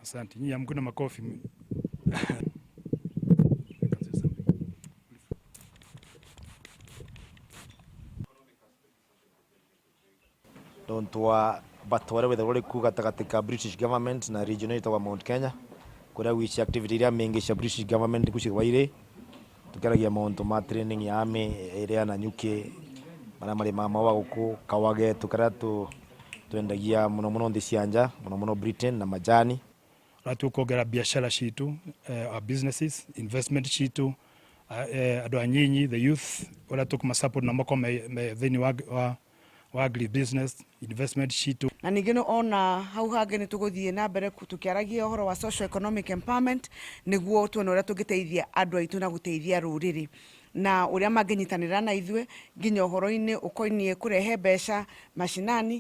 Asante. Nyinyi hamkuna makofi. Tontwa batware wethe kuga katika British government na region ito wa Mount Kenya kuria wici activity iria mingi cia British government kuci waire tukaragia mauntu ma training ya army iria na nyuki maria mari mama wa guku kawage tukaria twendagia muno nthi cia nja muno Britain na majani Tukogera biashara citu our businesses investment citu andu anyinyi the youth wala tukuma support na mako thini wa agri business investment citu na ningĩ ona hau hange nĩ tũgũthiĩ na mbere tukiaragia ũhoro wa social economic empowerment nĩguo tuone ũrĩa tũngĩteithia andũ aitũ na gũteithia rũrĩrĩ na ũrĩa mangĩnyitanĩra na ithuĩ nginya ũhoro-inĩ ũkoinie kũrehe mbeca mashinani